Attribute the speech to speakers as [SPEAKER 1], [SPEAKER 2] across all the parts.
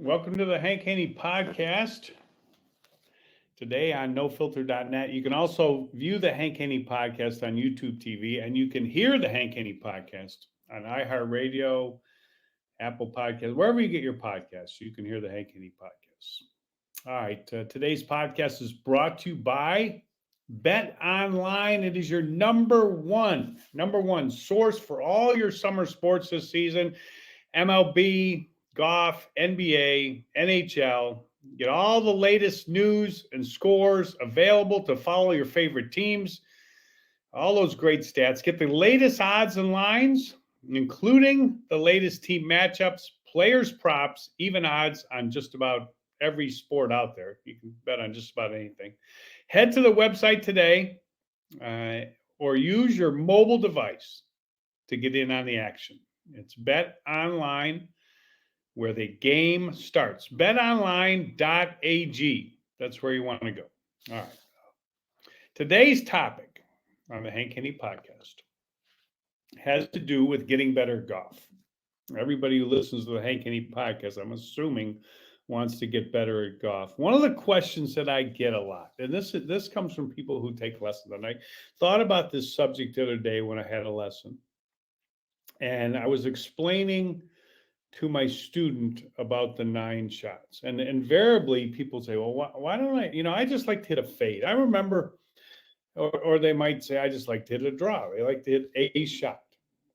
[SPEAKER 1] Welcome to the Hank Haney Podcast. Today on nofilter.net. You can also view the Hank Haney Podcast on YouTube TV, and you can hear the Hank Haney Podcast on iHeartRadio, Apple Podcasts, wherever you get your podcasts. You can hear the Hank Haney Podcast. All right. Today's podcast is brought to you by Bet Online. It is your number one source for all your summer sports this season. MLB, golf, NBA, NHL. Get all the latest news and scores available to follow your favorite teams. All those great stats. Get the latest odds and lines, including the latest team matchups, players' props, even odds on just about every sport out there. You can bet on just about anything. Head to the website today or use your mobile device to get in on the action. It's Bet Online, where the game starts. BetOnline.ag. That's where you want to go. All right. Today's topic on the Hank Haney Podcast has to do with getting better at golf. Everybody who listens to the Hank Haney Podcast, I'm assuming, wants to get better at golf. One of the questions that I get a lot, and this comes from people who take lessons, and I thought about this subject the other day when I had a lesson, and I was explaining to my student about the 9 shots. And invariably people say, well, why don't I just like to hit a fade. I remember, or they might say, I just like to hit a draw. I like to hit a shot.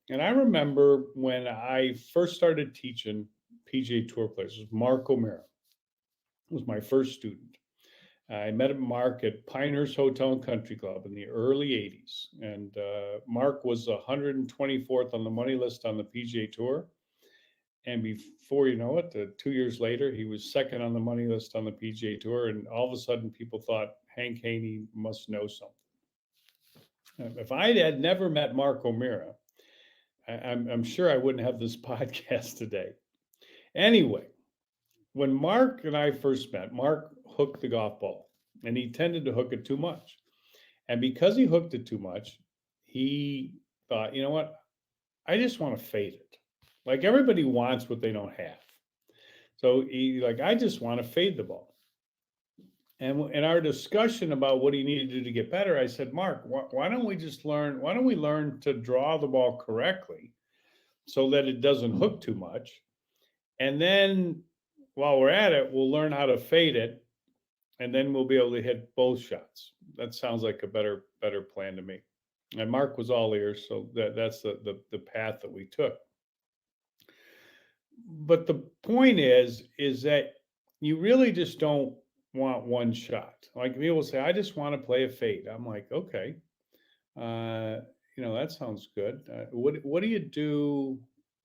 [SPEAKER 1] And I remember when I first started teaching PGA Tour players, it was Mark O'Meara was my first student. I met Mark at Pinehurst Hotel and Country Club in the early 80s. And Mark was 124th on the money list on the PGA Tour. And before you know it, 2 years later, he was second on the money list on the PGA Tour. And all of a sudden, people thought Hank Haney must know something. If I had never met Mark O'Meara, I'm sure I wouldn't have this podcast today. Anyway, when Mark and I first met, Mark hooked the golf ball, and he tended to hook it too much. And because he hooked it too much, he thought, you know what? I just want to fade it. Like everybody wants what they don't have. So I just want to fade the ball. And in our discussion about what he needed to do to get better, I said, Mark, why don't we learn to draw the ball correctly so that it doesn't hook too much? And then while we're at it, we'll learn how to fade it. And then we'll be able to hit both shots. That sounds like a better plan to me. And Mark was all ears. So that's the path that we took. But the point is that you really just don't want one shot. Like people say, I just want to play a fade. I'm like, okay, that sounds good. What do you do?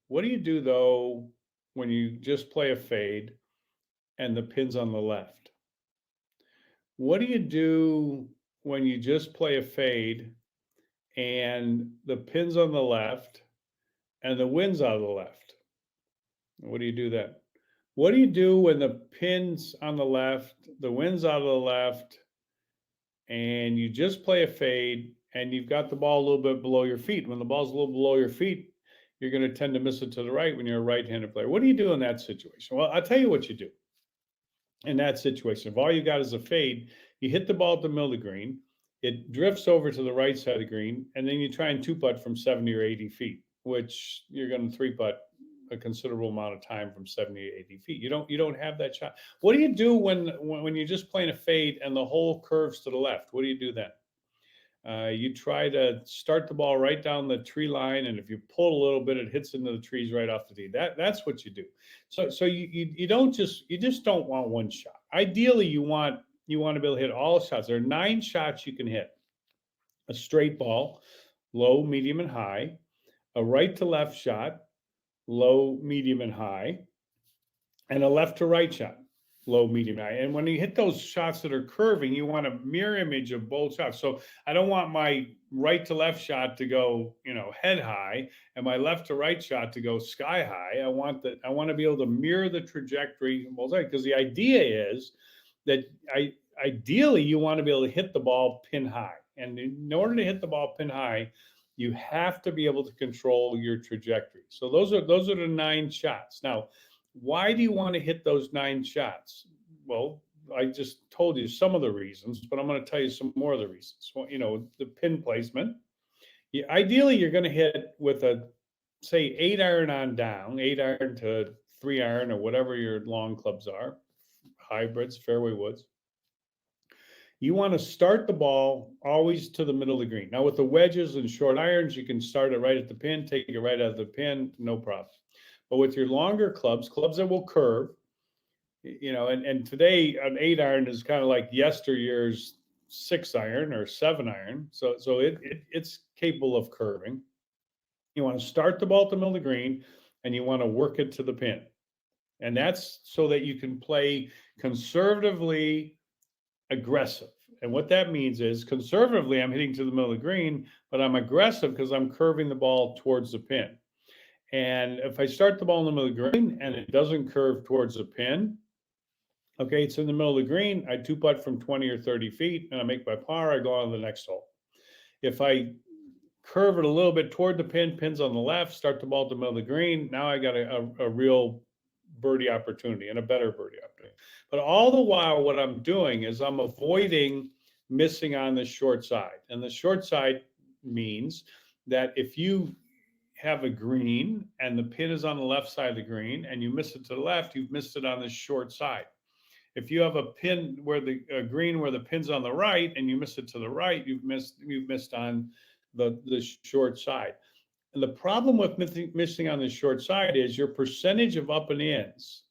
[SPEAKER 1] What do you do though when you just play a fade and the pin's on the left? What do you do when you just play a fade and the pin's on the left and the wind's out of the left? What do you do then? What do you do when the pin's on the left, the wind's out of the left, and you just play a fade and you've got the ball a little bit below your feet? When the ball's a little below your feet, you're going to tend to miss it to the right when you're a right-handed player. What do you do in that situation? Well, I'll tell you what you do in that situation. If all you got is a fade, you hit the ball at the middle of the green, it drifts over to the right side of the green, and then you try and 2-putt from 70 or 80 feet, which you're going to 3-putt a considerable amount of time from 70 to 80 feet. You don't have that shot. What do you do when you're just playing a fade and the hole curves to the left? What do you do then? You try to start the ball right down the tree line, and if you pull a little bit, it hits into the trees right off the tee. That's what you do. So you just don't want one shot. Ideally, you want to be able to hit all shots. There are 9 shots you can hit: a straight ball, low, medium, and high; a right to left shot, low, medium, and high; and a left to right shot, low, medium, high. And when you hit those shots that are curving, you want a mirror image of both shots. So I don't want my right to left shot to go, head high, and my left to right shot to go sky high. I want to be able to mirror the trajectory both sides, because the idea is that ideally you want to be able to hit the ball pin high. And in order to hit the ball pin high, you have to be able to control your trajectory. So those are the 9 shots. Now, Why do you want to hit those 9 shots? Well, I just told you some of the reasons, but I'm going to tell you some more of the reasons. Well, the pin placement. Ideally, you're going to hit with a, say, 8 iron on down, 8 iron to 3 iron, or whatever your long clubs are, hybrids, Fairway Woods. You want to start the ball always to the middle of the green. Now, with the wedges and short irons, you can start it right at the pin, take it right out of the pin, no problem. But with your longer clubs that will curve, and today an 8 iron is kind of like yesteryear's 6 iron or 7 iron. So it's capable of curving. You want to start the ball at the middle of the green, and you want to work it to the pin. And that's so that you can play conservatively aggressive. And what that means is conservatively, I'm hitting to the middle of the green, but I'm aggressive because I'm curving the ball towards the pin. And if I start the ball in the middle of the green and it doesn't curve towards the pin, okay, it's in the middle of the green, I two putt from 20 or 30 feet and I make my par, I go on to the next hole. If I curve it a little bit toward the pin, pin's on the left, start the ball at the middle of the green, now I got a real birdie opportunity and a better birdie opportunity. But all the while, what I'm doing is I'm avoiding missing on the short side. And the short side means that if you have a green and the pin is on the left side of the green and you miss it to the left, you've missed it on the short side. If you have a pin where the green where the pin's on the right and you miss it to the right, you've missed on the short side. And the problem with missing on the short side is your percentage of up and ins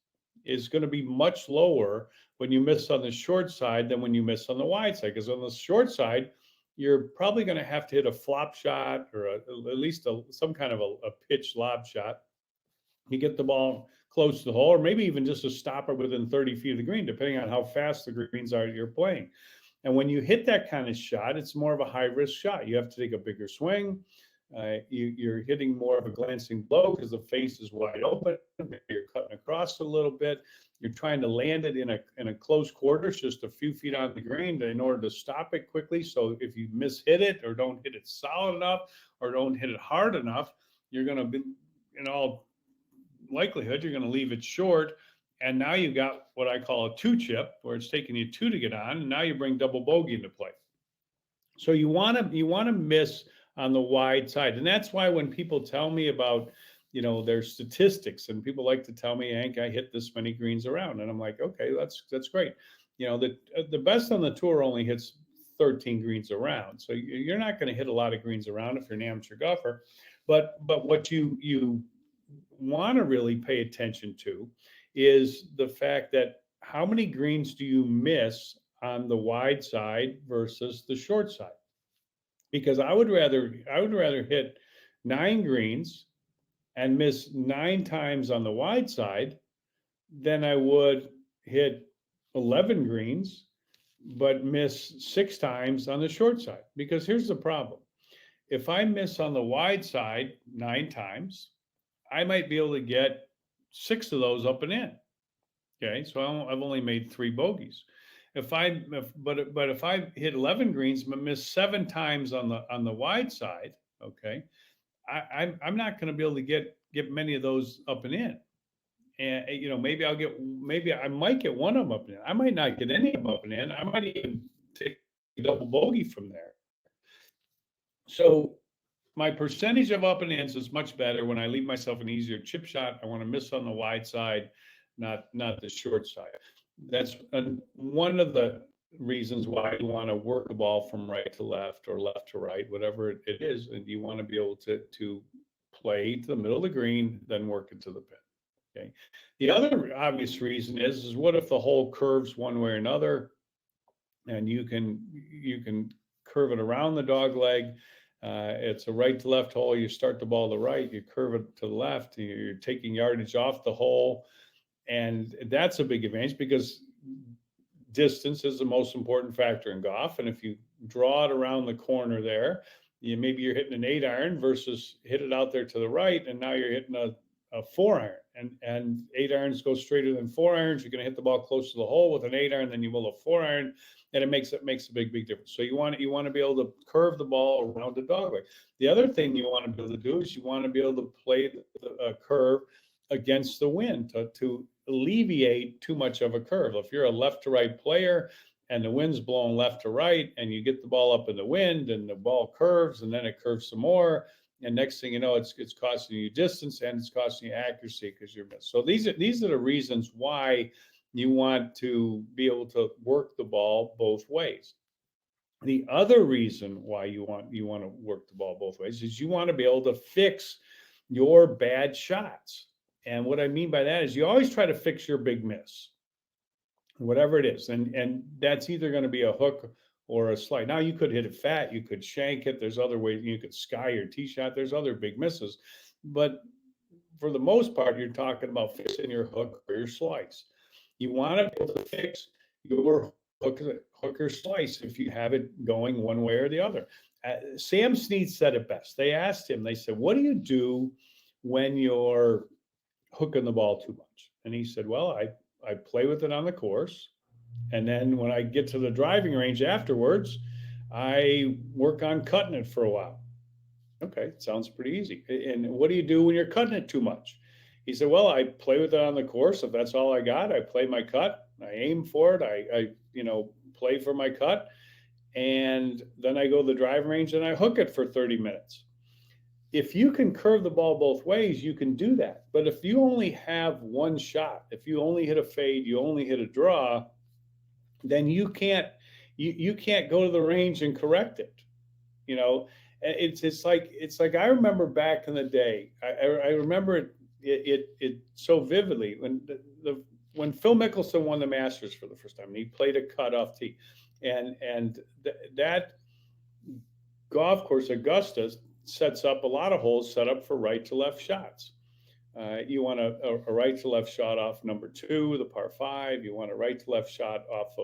[SPEAKER 1] is going to be much lower when you miss on the short side than when you miss on the wide side. Because on the short side, you're probably going to have to hit a flop shot or at least some kind of a pitch lob shot. You get the ball close to the hole, or maybe even just a stopper within 30 feet of the green, depending on how fast the greens are you're playing. And when you hit that kind of shot, it's more of a high risk shot. You have to take a bigger swing. You're hitting more of a glancing blow because the face is wide open. You're cutting across a little bit. You're trying to land it in a close quarters, just a few feet on the green in order to stop it quickly. So if you mishit it or don't hit it solid enough or don't hit it hard enough, you're going to be, in all likelihood, you're going to leave it short. And now you've got what I call a 2-chip, where it's taking you 2 to get on, and now you bring double bogey into play. So you want to miss on the wide side. And that's why when people tell me about, their statistics, and people like to tell me, Hank, I hit this many greens around. And I'm like, okay, that's great. The best on the tour only hits 13 greens around. So you're not going to hit a lot of greens around if you're an amateur golfer. But what you want to really pay attention to is the fact that how many greens do you miss on the wide side versus the short side? Because I would rather hit 9 greens and miss 9 times on the wide side than I would hit 11 greens but miss 6 times on the short side. Because here's the problem. If I miss on the wide side 9 times, I might be able to get 6 of those up and in. Okay, so I've only made 3 bogeys. If I hit 11 greens but miss 7 times on the wide side, okay, I'm not going to be able to get many of those up and in. And maybe I might get one of them up and in. I might not get any of them up and in. I might even take a double bogey from there. So my percentage of up and ins is much better when I leave myself an easier chip shot. I want to miss on the wide side, not the short side. That's one of the reasons why you want to work a ball from right to left or left to right, whatever it is, and you want to be able to play to the middle of the green, then work it to the pin. Okay. The other obvious reason is what if the hole curves one way or another, and you can curve it around the dog leg. It's a right to left hole. You start the ball to the right, you curve it to the left. You're taking yardage off the hole. And that's a big advantage because distance is the most important factor in golf. And if you draw it around the corner there, maybe you're hitting an 8-iron versus hit it out there to the right, and now you're hitting a 4-iron. And 8-irons go straighter than 4-irons. You're going to hit the ball close to the hole with an 8-iron, then you will a 4-iron, and it makes a big difference. So you want to be able to curve the ball around the dog leg. The other thing you want to be able to do is you want to be able to play the curve against the wind to alleviate too much of a curve. If you're a left to right player and the wind's blowing left to right and you get the ball up in the wind and the ball curves and then it curves some more, and next thing you know, it's costing you distance and it's costing you accuracy because you're missed. So these are the reasons why you want to be able to work the ball both ways. The other reason why you want to work the ball both ways is you want to be able to fix your bad shots. And what I mean by that is you always try to fix your big miss, whatever it is. And that's either going to be a hook or a slide. Now you could hit it fat, you could shank it. There's other ways. You could sky your tee shot. There's other big misses. But for the most part, you're talking about fixing your hook or your slice. You want to be able to fix your hook or slice if you have it going one way or the other. Sam Snead said it best. They asked him, they said, what do you do when you're hooking the ball too much? And he said, well, I play with it on the course. And then when I get to the driving range afterwards, I work on cutting it for a while. Okay, sounds pretty easy. And what do you do when you're cutting it too much? He said, well, I play with it on the course. If that's all I got, I play my cut. I aim for it. I play for my cut. And then I go to the driving range and I hook it for 30 minutes. If you can curve the ball both ways, you can do that. But if you only have one shot, if you only hit a fade, you only hit a draw, then you can't go to the range and correct it. It's like I remember back in the day. I remember it so vividly when Phil Mickelson won the Masters for the first time. And he played a cut off tee, and that golf course, Augusta, sets up a lot of holes set up for right to left shots. You want a right to left shot off number 2, the par 5. You want a right to left shot off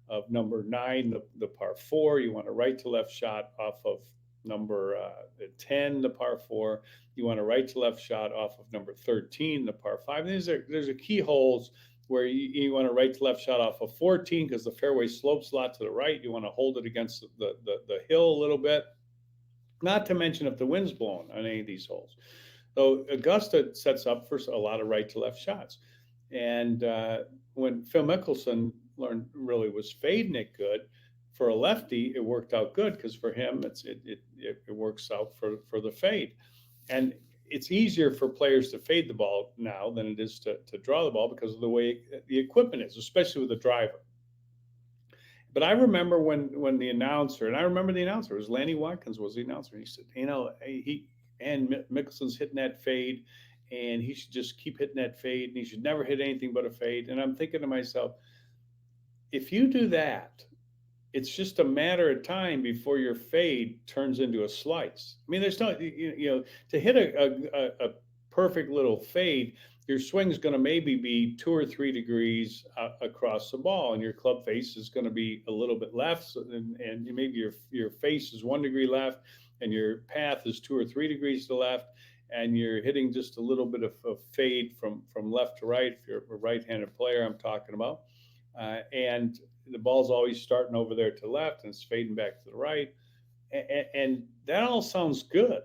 [SPEAKER 1] of number 9, the par 4. You want a right to left shot off of number 10, the par 4. You want a right to left shot off of number 13, the par 5. There's a key holes where you want a right to left shot off of 14 because the fairway slopes a lot to the right. You want to hold it against the hill a little bit. Not to mention if the wind's blowing on any of these holes. So Augusta sets up for a lot of right to left shots. And when Phil Mickelson was fading it good, for a lefty, it worked out good because for him, it works out for the fade. And it's easier for players to fade the ball now than it is to draw the ball because of the way the equipment is, especially with the driver. But I remember when the announcer, it was Lanny Watkins was the announcer. And he said, Mickelson's hitting that fade and he should just keep hitting that fade and he should never hit anything but a fade. And I'm thinking to myself, if you do that, it's just a matter of time before your fade turns into a slice. I mean, there's no, to hit a perfect little fade, your swing is going to maybe be 2 or 3 degrees across the ball, and your club face is going to be a little bit left, and maybe your face is 1 degree left, and your path is 2 or 3 degrees to the left, and you're hitting just a little bit of a fade from left to right. If you're a right-handed player, I'm talking about, and the ball's always starting over there to the left, and it's fading back to the right, and that all sounds good.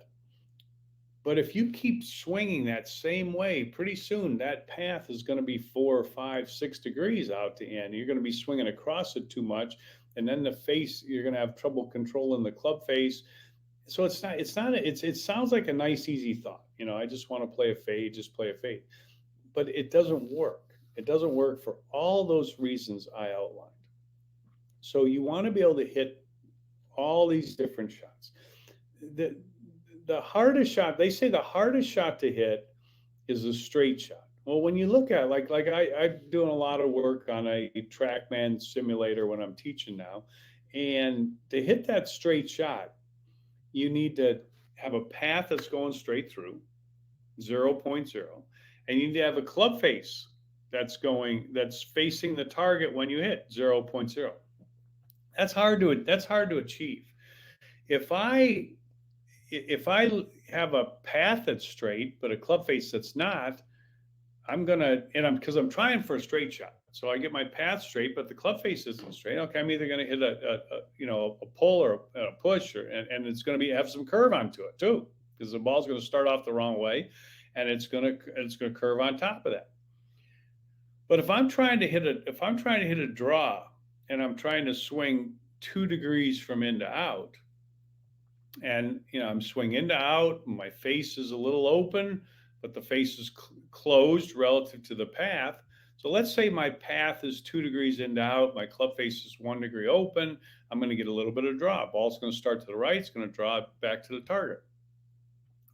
[SPEAKER 1] But if you keep swinging that same way, pretty soon that path is going to be 4, 5, 6 degrees out to end. You're going to be swinging across it too much. And then the face, you're going to have trouble controlling the club face. So it sounds like a nice, easy thought. I just want to play a fade, just play a fade. But it doesn't work. It doesn't work for all those reasons I outlined. So you want to be able to hit all these different shots. The hardest shot, they say the hardest shot to hit is a straight shot. Well, when you look at it, like I'm doing a lot of work on a TrackMan simulator when I'm teaching now, and to hit that straight shot, you need to have a path that's going straight through, 0.0, and you need to have a club face that's facing the target when you hit 0.0. That's hard to achieve. If I have a path that's straight, but a club face that's not, because I'm trying for a straight shot. So I get my path straight, but the club face isn't straight. Okay, I'm either going to hit a pull or a push, and it's going to have some curve onto it too, because the ball's going to start off the wrong way, and it's gonna curve on top of that. But if I'm trying to hit a draw and I'm trying to swing 2 degrees from in to out, and I'm swinging in to out, my face is a little open, but the face is closed relative to the path. So let's say my path is 2 degrees in to out, my club face is 1 degree open. I'm going to get a little bit of draw. Ball's going to start to the right. It's going to draw back to the target.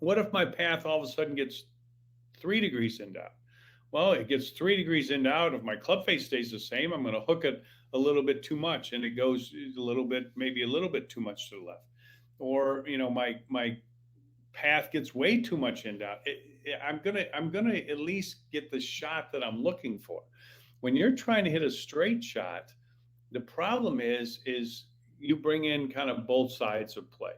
[SPEAKER 1] What if my path all of a sudden gets 3 degrees in to out? Well, it gets 3 degrees in to out. If my club face stays the same, I'm going to hook it a little bit too much, and it goes a little bit, maybe a little bit too much to the left. Or my path gets way too much in out. I'm gonna at least get the shot that I'm looking for. When you're trying to hit a straight shot, the problem is you bring in kind of both sides of play.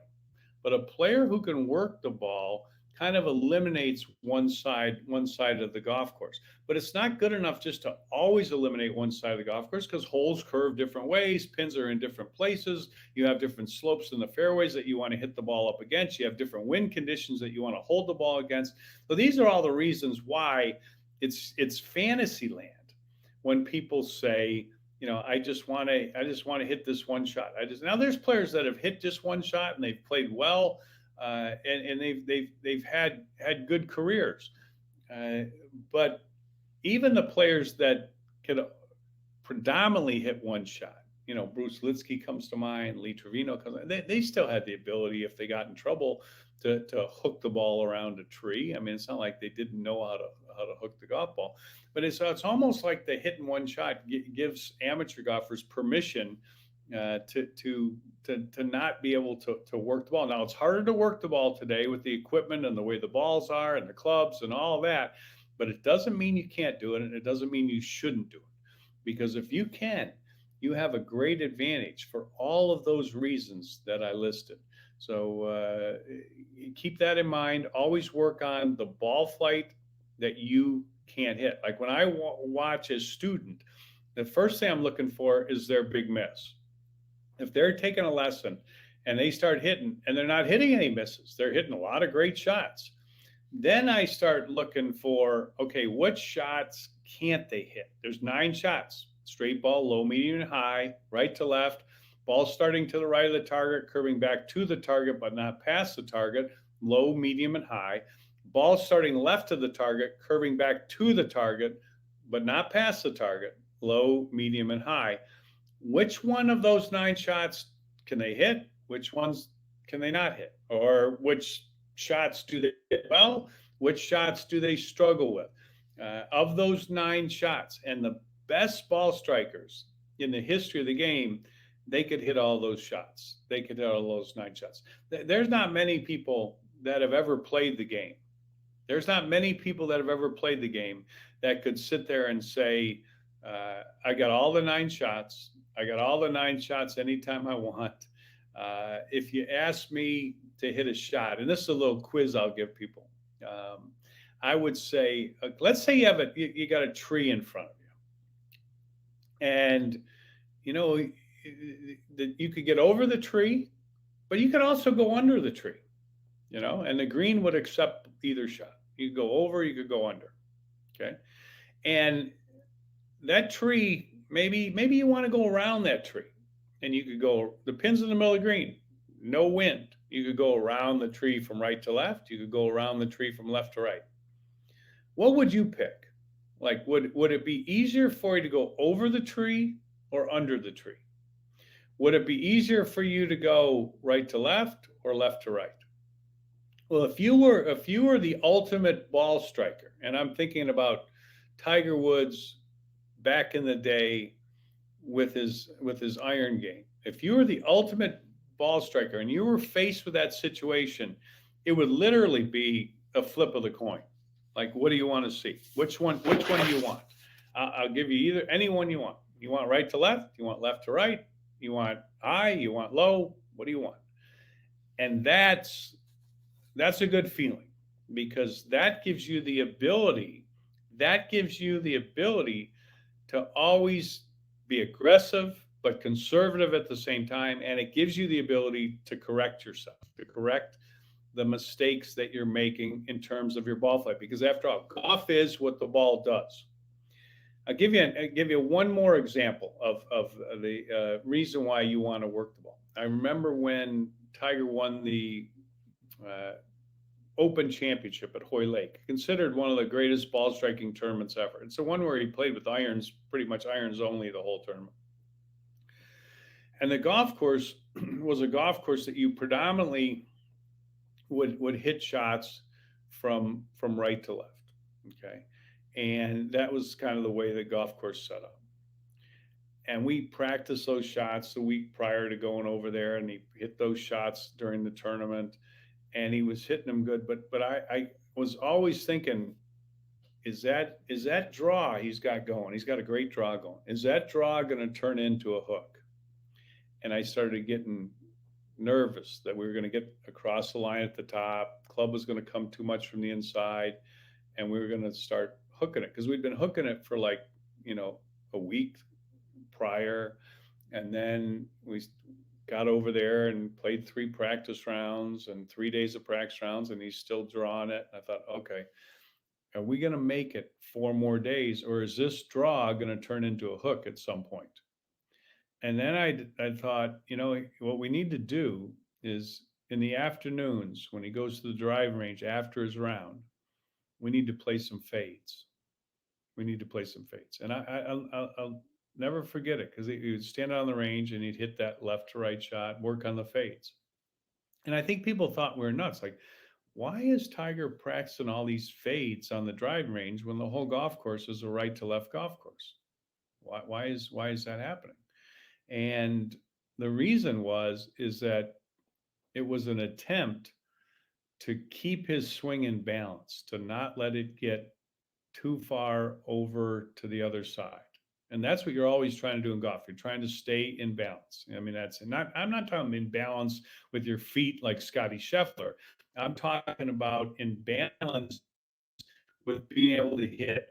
[SPEAKER 1] But a player who can work the ball kind of eliminates one side of the golf course. But it's not good enough just to always eliminate one side of the golf course, because holes curve different ways, pins are in different places, you have different slopes in the fairways that you want to hit the ball up against, you have different wind conditions that you want to hold the ball against. So these are all the reasons why it's fantasy land when people say, I just want to hit this one shot. Now there's players that have hit just one shot and they've played well, and they've had good careers. But even the players that can predominantly hit one shot, Bruce Litsky comes to mind, Lee Trevino comes to mind, they still had the ability, if they got in trouble, to hook the ball around a tree. I mean, it's not like they didn't know how to hook the golf ball, but it's almost like the hitting one shot gives amateur golfers permission to not be able to work the ball. Now it's harder to work the ball today with the equipment and the way the balls are and the clubs and all of that, but it doesn't mean you can't do it, and it doesn't mean you shouldn't do it, because if you can, you have a great advantage for all of those reasons that I listed. So keep that in mind. Always work on the ball flight that you can't hit. Like when I watch a student, the first thing I'm looking for is their big miss. If they're taking a lesson and they start hitting and they're not hitting any misses, they're hitting a lot of great shots, then I start looking for, okay, what shots can't they hit? There's 9 shots: straight ball, low, medium, and high, right to left, ball starting to the right of the target, curving back to the target but not past the target, low, medium, and high, ball starting left of the target, curving back to the target but not past the target, low, medium, and high. Which one of those 9 shots can they hit? Which ones can they not hit? Or which shots do they hit well? Which shots do they struggle with? Of those 9 shots, and the best ball strikers in the history of the game, they could hit all those shots. They could hit all those 9 shots. There's not many people that have ever played the game. There's not many people that have ever played the game that could sit there and say, I got all the 9 shots. I got all the 9 shots anytime I want. If you ask me to hit a shot, and this is a little quiz I'll give people, I would say, let's say you got a tree in front of you, and you could get over the tree, but you could also go under the tree, and the green would accept either shot. You could go over, you could go under. Okay. And that tree, maybe you want to go around that tree, and you could go, the pin's in the middle of the green, no wind. You could go around the tree from right to left. You could go around the tree from left to right. What would you pick? Like, would it be easier for you to go over the tree or under the tree? Would it be easier for you to go right to left or left to right? Well, if you were the ultimate ball striker, and I'm thinking about Tiger Woods back in the day with his iron game. If you were the ultimate ball striker and you were faced with that situation, it would literally be a flip of the coin. Like, what do you want to see? Which one do you want? I'll give you any one you want. You want right to left? You want left to right? You want high? You want low? What do you want? And that's a good feeling, because that gives you the ability to always be aggressive but conservative at the same time, and it gives you the ability to correct yourself, to correct the mistakes that you're making in terms of your ball flight, because after all, golf is what the ball does. I'll give you one more example of the reason why you want to work the ball. I remember when Tiger won the uh, Open Championship at Hoy Lake, considered one of the greatest ball striking tournaments ever. It's the one where he played with irons, pretty much irons only the whole tournament. And the golf course was a golf course that you predominantly would hit shots from right to left. Okay. And that was kind of the way the golf course set up. And we practiced those shots the week prior to going over there, and he hit those shots during the tournament, and he was hitting them good. But I was always thinking, is that draw he's got going? He's got a great draw going. Is that draw going to turn into a hook? And I started getting nervous that we were going to get across the line at the top. Club was going to come too much from the inside, and we were going to start hooking it, because we'd been hooking it for like, a week prior. And then we got over there and played 3 practice rounds and 3 days of practice rounds, and he's still drawing it. I thought, okay, are we going to make it 4 more days, or is this draw going to turn into a hook at some point? And then I thought, what we need to do is in the afternoons when he goes to the driving range after his round, we need to play some fades. And I'll never forget it, because he would stand out on the range and he'd hit that left to right shot, work on the fades. And I think people thought we were nuts. Like, why is Tiger practicing all these fades on the driving range when the whole golf course is a right to left golf course? Why is that happening? And the reason is that it was an attempt to keep his swing in balance, to not let it get too far over to the other side. And that's what you're always trying to do in golf. You're trying to stay in balance. I mean, I'm not talking in balance with your feet like Scotty Scheffler. I'm talking about in balance with being able to hit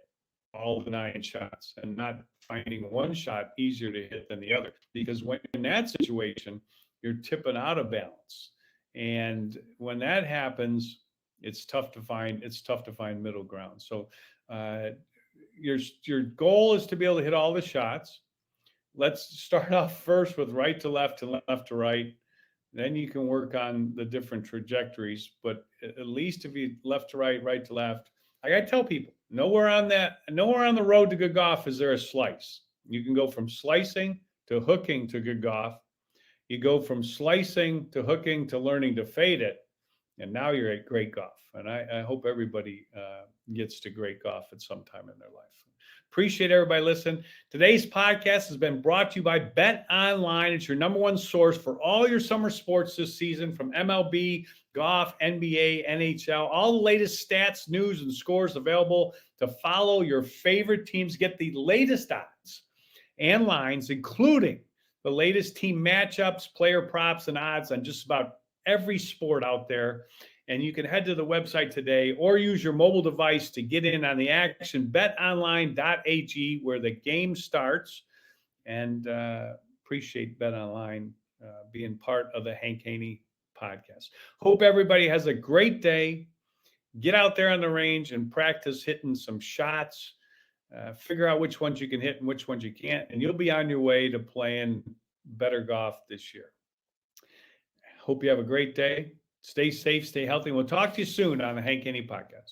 [SPEAKER 1] all the 9 shots and not finding one shot easier to hit than the other. Because when in that situation, you're tipping out of balance. And when that happens, it's tough to find middle ground. So your goal is to be able to hit all the shots. Let's start off first with right to left and left to right. Then you can work on the different trajectories. But at least if you left to right, right to left, I got to tell people, nowhere on the road to good golf is there a slice. You can go from slicing to hooking to good golf. You go from slicing to hooking to learning to fade it, and now you're at great golf. And I hope everybody gets to great golf at some time in their life. Appreciate everybody listening. Today's podcast has been brought to you by Bet Online. It's your number one source for all your summer sports this season, from MLB, golf, NBA, NHL, all the latest stats, news, and scores available to follow your favorite teams. Get the latest odds and lines, including the latest team matchups, player props, and odds on just about every sport out there. And you can head to the website today or use your mobile device to get in on the action. BetOnline.ag, where the game starts. And appreciate BetOnline being part of the Hank Haney Podcast. Hope everybody has a great day. Get out there on the range and practice hitting some shots. Figure out which ones you can hit and which ones you can't. And you'll be on your way to playing better golf this year. Hope you have a great day. Stay safe, stay healthy. We'll talk to you soon on the Hank Haney Podcast.